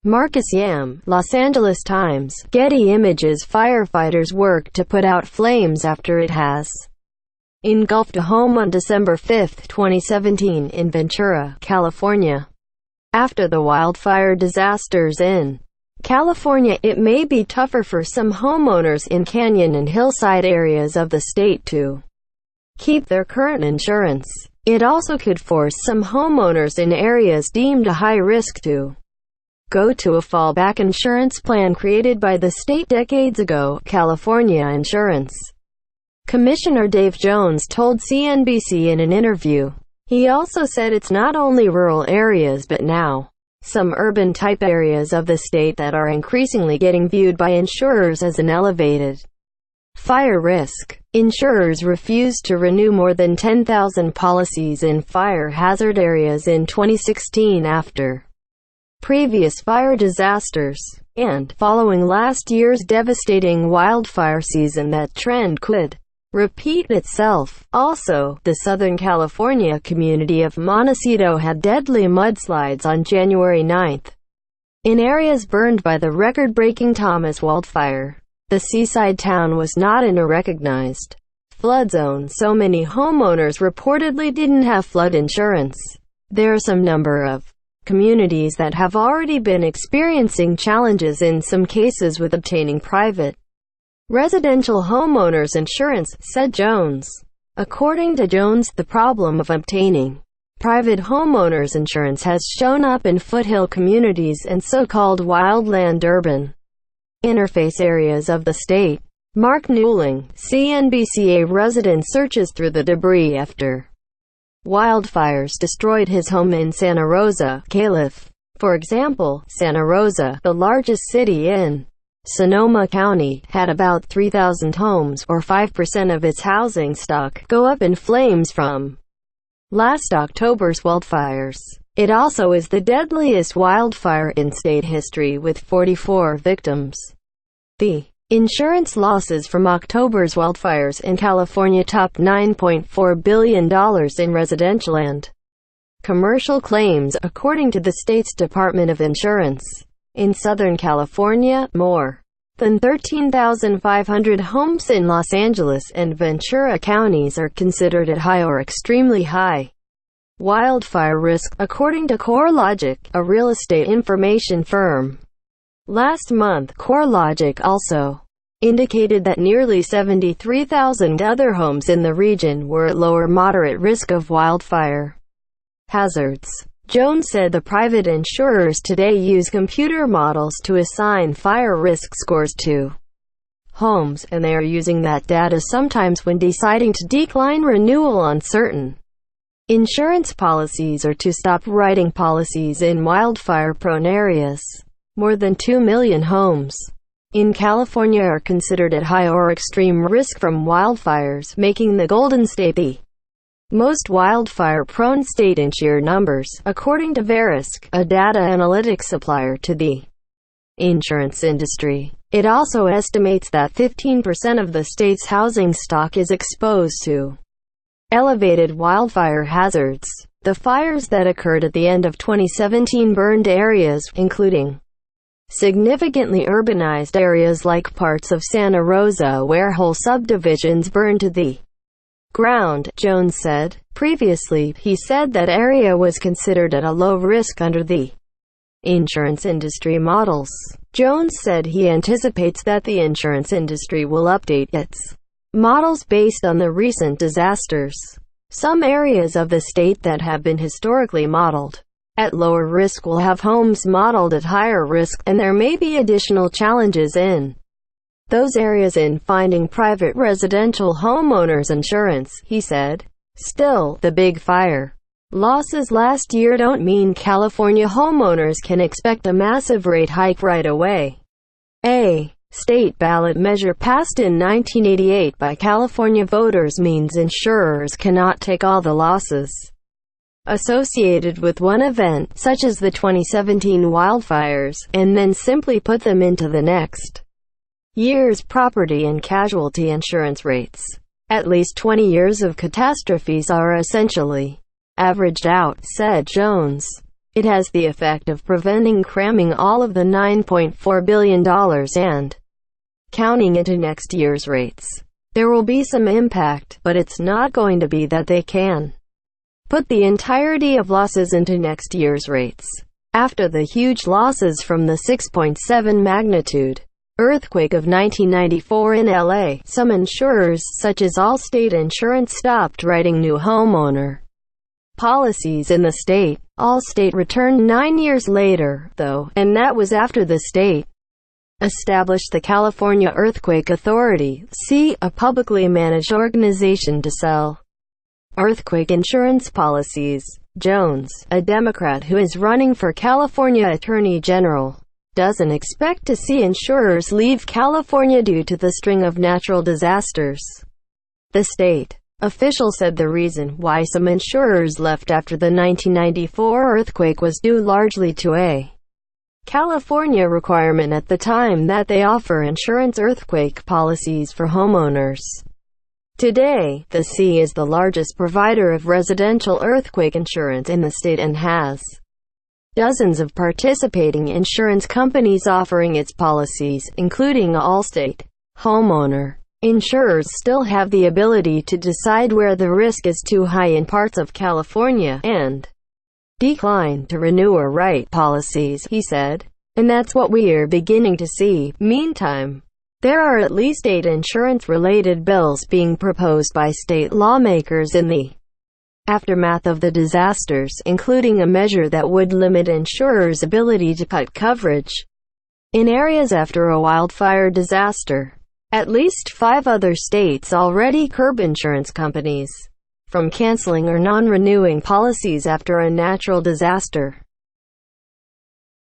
Marcus Yam, Los Angeles Times. Getty Images. Firefighters work to put out flames after it has engulfed a home on December 5, 2017 in Ventura, California. After the wildfire disasters in California, it may be tougher for some homeowners in canyon and hillside areas of the state to keep their current insurance. It also could force some homeowners in areas deemed a high risk to go to a fallback insurance plan created by the state decades ago, California Insurance Commissioner Dave Jones told CNBC in an interview. He also said it's not only rural areas but now some urban-type areas of the state that are increasingly getting viewed by insurers as an elevated fire risk. Insurers refused to renew more than 10,000 policies in fire hazard areas in 2016 after previous fire disasters, and following last year's devastating wildfire season. That trend could repeat itself. Also, the Southern California community of Montecito had deadly mudslides on January 9 in areas burned by the record-breaking Thomas wildfire. The seaside town was not in a recognized flood zone, so many homeowners reportedly didn't have flood insurance. There are some number of communities that have already been experiencing challenges in some cases with obtaining private residential homeowners insurance, said Jones. According to Jones, the problem of obtaining private homeowners insurance has shown up in foothill communities and so-called wildland urban interface areas of the state. Mark Newling, CNBC. A resident searches through the debris after wildfires destroyed his home in Santa Rosa, Calif. For example, Santa Rosa, the largest city in Sonoma County, had about 3,000 homes, or 5% of its housing stock, go up in flames from last October's wildfires. It also is the deadliest wildfire in state history, with 44 victims. The insurance losses from October's wildfires in California topped $9.4 billion in residential and commercial claims, according to the state's Department of Insurance. In Southern California, more than 13,500 homes in Los Angeles and Ventura counties are considered at high or extremely high wildfire risk, according to CoreLogic, a real estate information firm. Last month, CoreLogic also indicated that nearly 73,000 other homes in the region were at low or moderate risk of wildfire hazards. Jones said the private insurers today use computer models to assign fire risk scores to homes, and they are using that data sometimes when deciding to decline renewal on certain insurance policies or to stop writing policies in wildfire-prone areas. More than 2 million homes in California are considered at high or extreme risk from wildfires, making the Golden State the most wildfire-prone state in sheer numbers, according to Verisk, a data analytics supplier to the insurance industry. It also estimates that 15% of the state's housing stock is exposed to elevated wildfire hazards. The fires that occurred at the end of 2017 burned areas, including significantly urbanized areas like parts of Santa Rosa where whole subdivisions burned to the ground, Jones said. Previously, he said that area was considered at a low risk under the insurance industry models. Jones said he anticipates that the insurance industry will update its models based on the recent disasters. Some areas of the state that have been historically modeled at lower risk will have homes modeled at higher risk, and there may be additional challenges in those areas in finding private residential homeowners insurance, he said. Still, the big fire losses last year don't mean California homeowners can expect a massive rate hike right away. A state ballot measure passed in 1988 by California voters means insurers cannot take all the losses associated with one event, such as the 2017 wildfires, and then simply put them into the next year's property and casualty insurance rates. At least 20 years of catastrophes are essentially averaged out, said Jones. It has the effect of preventing cramming all of the $9.4 billion and counting into next year's rates. There will be some impact, but it's not going to be that they can put the entirety of losses into next year's rates. After the huge losses from the 6.7 magnitude earthquake of 1994 in LA, some insurers, such as Allstate Insurance, stopped writing new homeowner policies in the state. Allstate returned 9 years later, though, and that was after the state established the California Earthquake Authority, a publicly managed organization to sell earthquake insurance policies. Jones, a Democrat who is running for California Attorney General, doesn't expect to see insurers leave California due to the string of natural disasters. The state official said the reason why some insurers left after the 1994 earthquake was due largely to a California requirement at the time that they offer insurance earthquake policies for homeowners. Today, the C is the largest provider of residential earthquake insurance in the state and has dozens of participating insurance companies offering its policies, including Allstate. Homeowner insurers still have the ability to decide where the risk is too high in parts of California, and decline to renew or write policies, he said. And that's what we're beginning to see. Meantime, there are at least 8 insurance-related bills being proposed by state lawmakers in the aftermath of the disasters, including a measure that would limit insurers' ability to cut coverage in areas after a wildfire disaster. At least 5 other states already curb insurance companies from canceling or non-renewing policies after a natural disaster.